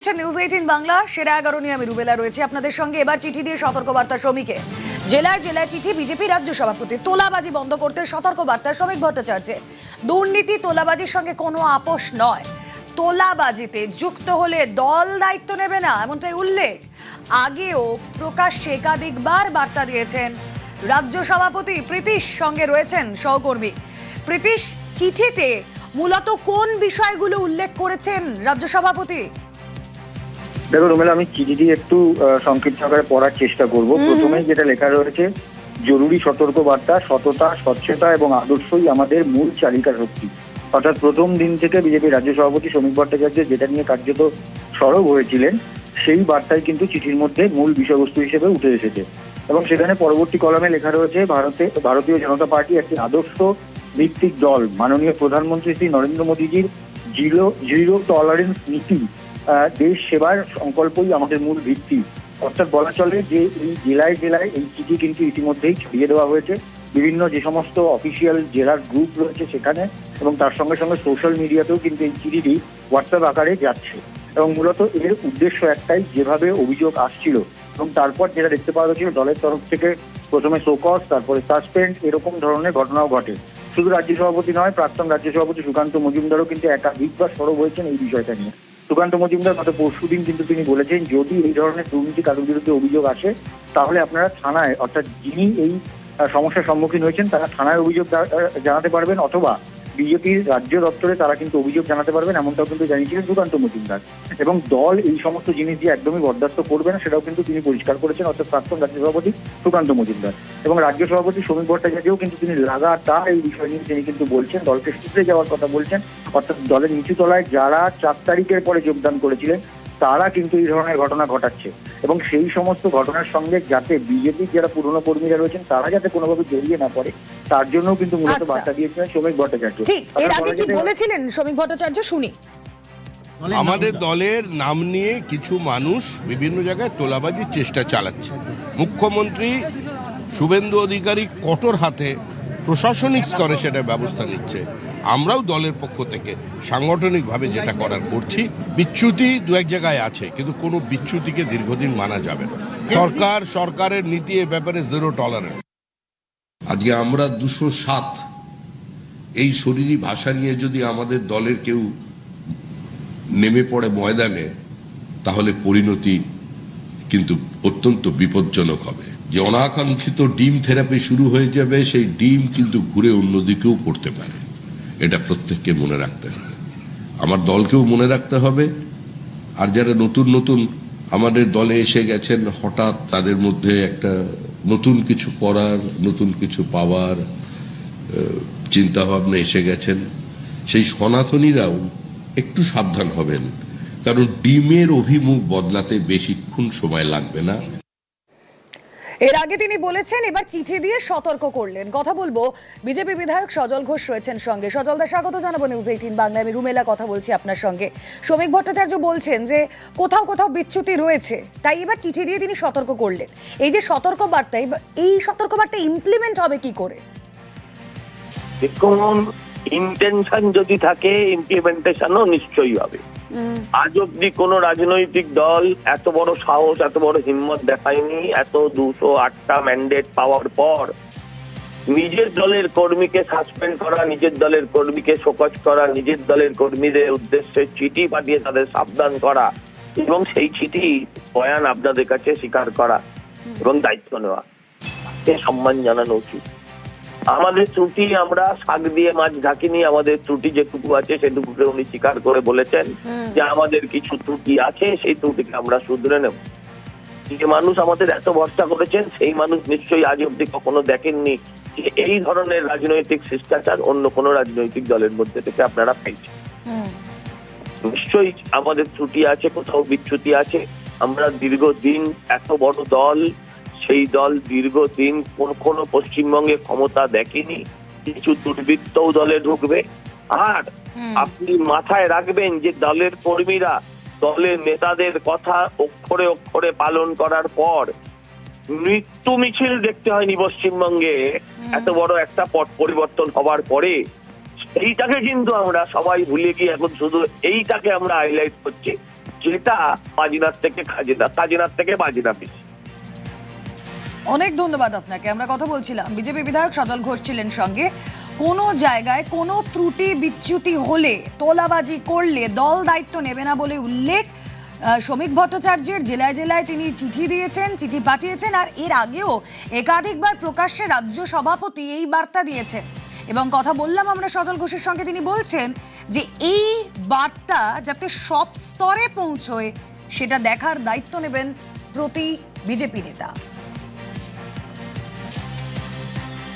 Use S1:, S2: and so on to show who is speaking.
S1: News 18 Bangla সেরা 11 নিয়ে আমি রুবেলা রয়েছে আপনাদের সঙ্গে। এবার চিঠি দিয়ে সতর্কবার্তা শ্রমিকে জেলায় জেলায় চিঠি বিজেপি রাজ্য সভাপতি। তোলাবাজি বন্ধ করতে সতর্কবার্তা শ্রমিক ভট্টাচার্যের। দুর্নীতি তোলাবাজির সঙ্গে কোনো আপোষ নয়, তোলাবাজিতে যুক্ত হলে দল দায়িত্ব নেবে না, এমনটাই উল্লেখ। আগেও প্রকাশ্যে একাধিকবার বার্তা দিয়েছেন রাজ্য সভাপতি প্রীতিশ, সঙ্গে রয়েছেন সহকর্মী। প্রীতিশ, চিঠিতে মূলত কোন বিষয়গুলো উল্লেখ করেছেন রাজ্য সভাপতি?
S2: দেখো রুমেলা, আমি চিঠিটি একটু সংক্ষিপ্ত আকারে পড়ার চেষ্টা করব। প্রথমেই যেটা লেখা রয়েছে, জরুরি সতর্কবার্তা, সততা, স্বচ্ছতা এবং আদর্শই আমাদের মূল চালিকা শক্তি। অর্থাৎ প্রথম দিন থেকে বিজেপি রাজ্য সভাপতি শ্রমিক ভট্টাচার্য যেটা নিয়ে কার্যত সরব হয়েছিলেন, সেই বার্তাই কিন্তু চিঠির মধ্যে মূল বিষয়বস্তু হিসেবে উঠে এসেছে। এবং সেখানে পরবর্তী কলামে লেখা রয়েছে, ভারতীয় জনতা পার্টি একটি আদর্শ ভিত্তিক দল। মাননীয় প্রধানমন্ত্রী শ্রী নরেন্দ্র মোদীজির জিরো টলারেন্স নীতি, দেশ সেবার সংকল্পই আমাদের মূল ভিত্তি। অর্থাৎ বলা চলে যে এই জেলায় জেলায় এই চিঠি কিন্তু ইতিমধ্যেই ছড়িয়ে দেওয়া হয়েছে বিভিন্ন যে সমস্ত অফিসিয়াল জেলার গ্রুপ রয়েছে সেখানে, এবং তার সঙ্গে সঙ্গে সোশ্যাল মিডিয়াতেও কিন্তু এই চিঠিটি হোয়াটসঅ্যাপ আকারে যাচ্ছে। এবং মূলত এর উদ্দেশ্য একটাই, যেভাবে অভিযোগ আসছিল এবং তারপর যেটা দেখতে পাওয়া গেছিল দলের তরফ থেকে প্রথমে শোকজ, তারপরে সাসপেন্ড, এরকম ধরনের ঘটনাও ঘটে। শুধু রাজ্য সভাপতি নয়, প্রাক্তন রাজ্য সভাপতি সুকান্ত মজুমদারও কিন্তু একাধিকবার সরব হয়েছেন এই বিষয়টা নিয়ে। সুকান্ত মজুমদার গত পরশুদিন কিন্তু তিনি বলেছেন, যদি এই ধরনের দুর্নীতি কারোর বিরুদ্ধে অভিযোগ আসে তাহলে আপনারা থানায়, অর্থাৎ যিনি এই সমস্যার সম্মুখীন হয়েছেন তারা থানায় অভিযোগ জানাতে পারবেন, অথবা বিজেপির রাজ্য দপ্তরে তারা কিন্তু অভিযোগ জানাতে পারবেন, এমনটাও কিন্তু জানিয়েছিলেন সুকান্ত মজুমদার। এবং দল এই সমস্ত জিনিস দিয়ে একদমই বরদাস্ত করবে না, সেটাও কিন্তু তিনি পরিষ্কার করেছেন, অর্থাৎ প্রাক্তন রাজ্য সভাপতি সুকান্ত মজুমদার। এবং রাজ্য সভাপতি শ্রমিক ভট্টাচার্যও কিন্তু তিনি লাগাতার এই বিষয় নিয়ে তিনি কিন্তু বলছেন, দলকে শুধরে যাওয়ার কথা বলছেন। অর্থাৎ দলের নিচু তলায় যারা 4 তারিখের পরে যোগদান করেছিলেন তারা কিন্তু এই ধরনের ঘটনা ঘটাচ্ছে, এবং সেই সমস্ত ঘটনার সঙ্গে যাতে বিজেপির যারা পুরনো কর্মীরা রয়েছেন তারা যাতে কোনোভাবে জড়িয়ে না পড়ে, তার জন্য কিন্তু মূলত বার্তা দিয়েছিলেন শ্রমিক ভট্টাচার্য।
S1: ঠিক এর আগে কি বলেছিলেন শ্রমিক ভট্টাচার্য শুনি?
S3: আমাদের দলের নাম নিয়ে কিছু মানুষ বিভিন্ন জায়গায় তোলাবাজির চেষ্টা চালাচ্ছে। মুখ্যমন্ত্রী শুভেন্দু অধিকারী কঠোর হাতে প্রশাসনিক স্তরে সেটা ব্যবস্থা নিচ্ছে। আমরাও দলের পক্ষ থেকে সাংগঠনিকভাবে যেটা করার করছি। বিচ্যুতি দু এক জায়গায় আছে, কিন্তু কোনো বিচ্যুতিকে দীর্ঘদিন মানা যাবে না। সরকারের নীতি এ ব্যাপারে জিরো টলারেন্স।
S4: আজকে আমরা 207 এই শরীরী ভাষা নিয়ে যদি আমাদের দলের কেউ নেমে পড়ে ময়দানে, তাহলে পরিণতি কিন্তু অত্যন্ত বিপজ্জনক হবে। যে অনাকাঙ্ক্ষিত ডিম থেরাপি শুরু হয়ে যাবে, সেই ডিম কিন্তু ঘুরে অন্যদিকেও পড়তে পারে। এটা প্রত্যেককে মনে রাখতে হবে, আমার দলকেও মনে রাখতে হবে। আর যারা নতুন নতুন আমাদের দলে এসে গেছেন, হঠাৎ তাদের মধ্যে একটা নতুন কিছু করার, নতুন কিছু পাওয়ার চিন্তা ভাবনা এসে গেছেন, সেই সনাতনীরাও একটু সাবধান হবেন, কারণ ডিমের অভিমুখ বদলাতে বেশিক্ষণ সময় লাগবে না।
S1: এর আগে তিনি বলেছেন, এবার চিঠি দিয়ে সতর্ক করলেন। কথা বলবো, বিজেপি বিধায়ক সজল ঘোষ রয়েছেন সঙ্গে। সজল দা, স্বাগত জানাবো নিউজ 18 বাংলায়। আমি রুমেলা কথা বলছি আপনার সঙ্গে। শ্রমিক ভট্টাচার্য বলছেন যে কোথাও কোথাও বিচ্যুতি রয়েছে, তাই এবার চিঠি দিয়ে তিনি সতর্ক করলেন। এই যে সতর্কবার্তা, এই সতর্কবার্তা ইমপ্লিমেন্ট হবে কি করে?
S5: দেখুন, ইন্টেনশন যদি থাকে, ইমপ্লিমেন্টেশনও নিশ্চয়ই হবে। আজ অব্দি কোন রাজনৈতিক দল এত বড় সাহস, এত বড় হিম্মত দেখায়নি। এত 208টা ম্যান্ডেট পাওয়ার পর নিজের দলের কর্মীকে সাসপেন্ড করা, নিজের দলের কর্মীকে শোকজ করা, নিজের দলের কর্মীদের উদ্দেশ্যে চিঠি পাঠিয়ে তাদের সাবধান করা, এবং সেই চিঠি বয়ান আপনাদের কাছে স্বীকার করা এবং দায়িত্ব নেওয়া, সম্মান জানানো উচিত। আমাদের ত্রুটি আমরা শাক দিয়ে মাছ ঢাকিনি। আমাদের ত্রুটি যেটুকু আছে সেটুকুকে উনি স্বীকার করে বলেছেন যে আমাদের কিছু ত্রুটি আছে, সেই ত্রুটিকে আমরা শুধরে নেব। যে মানুষ আমাদের এত ভরসা করেছেন, সেই মানুষ নিশ্চয়ই আজ অব্দি কখনো দেখেননি যে এই ধরনের রাজনৈতিক শিষ্টাচার অন্য কোনো রাজনৈতিক দলের মধ্যে থেকে আপনারা পাইছেন। নিশ্চয়ই আমাদের ত্রুটি আছে, কোথাও বিচ্যুতি আছে। আমরা দীর্ঘদিন এত বড় দল, সেই দল দীর্ঘদিন কোনো পশ্চিমবঙ্গে ক্ষমতা দেখেনি। কিছু দুর্বৃত্তও দলে ঢুকবে। আর আপনি মাথায় রাখবেন যে দলের কর্মীরা দলের নেতাদের কথা অক্ষরে অক্ষরে পালন করার পর মৃত্যু মিছিল দেখতে হয়নি পশ্চিমবঙ্গে। এত বড় একটা পট পরিবর্তন হবার পরে সেইটাকে কিন্তু আমরা সবাই ভুলে গিয়ে এখন শুধু এইটাকে আমরা হাইলাইট করছি যেটা বাজিনার থেকে খাজিনা, খাজিনার থেকে বাজিনা বেশি।
S1: অনেক ধন্যবাদ আপনাকে। আমরা কথা বলছিলাম, বিজেপি বিধায়ক সজল ঘোষ ছিলেন সঙ্গে। কোনো জায়গায় কোনো ত্রুটি বিচ্যুতি হলে, তোলাবাজি করলে দল দায়িত্ব নেবে না বলে উল্লেখ শ্রমিক ভট্টাচার্যের। জেলায় জেলায় তিনি চিঠি দিয়েছেন, চিঠি পাঠিয়েছেন, আর এর আগেও একাধিকবার প্রকাশ্যে রাজ্য সভাপতি এই বার্তা দিয়েছেন। এবং কথা বললাম আমরা সজল ঘোষের সঙ্গে, তিনি বলছেন যে এই বার্তা যাতে সব স্তরে পৌঁছয় সেটা দেখার দায়িত্ব নেবেন প্রতি বিজেপি নেতা।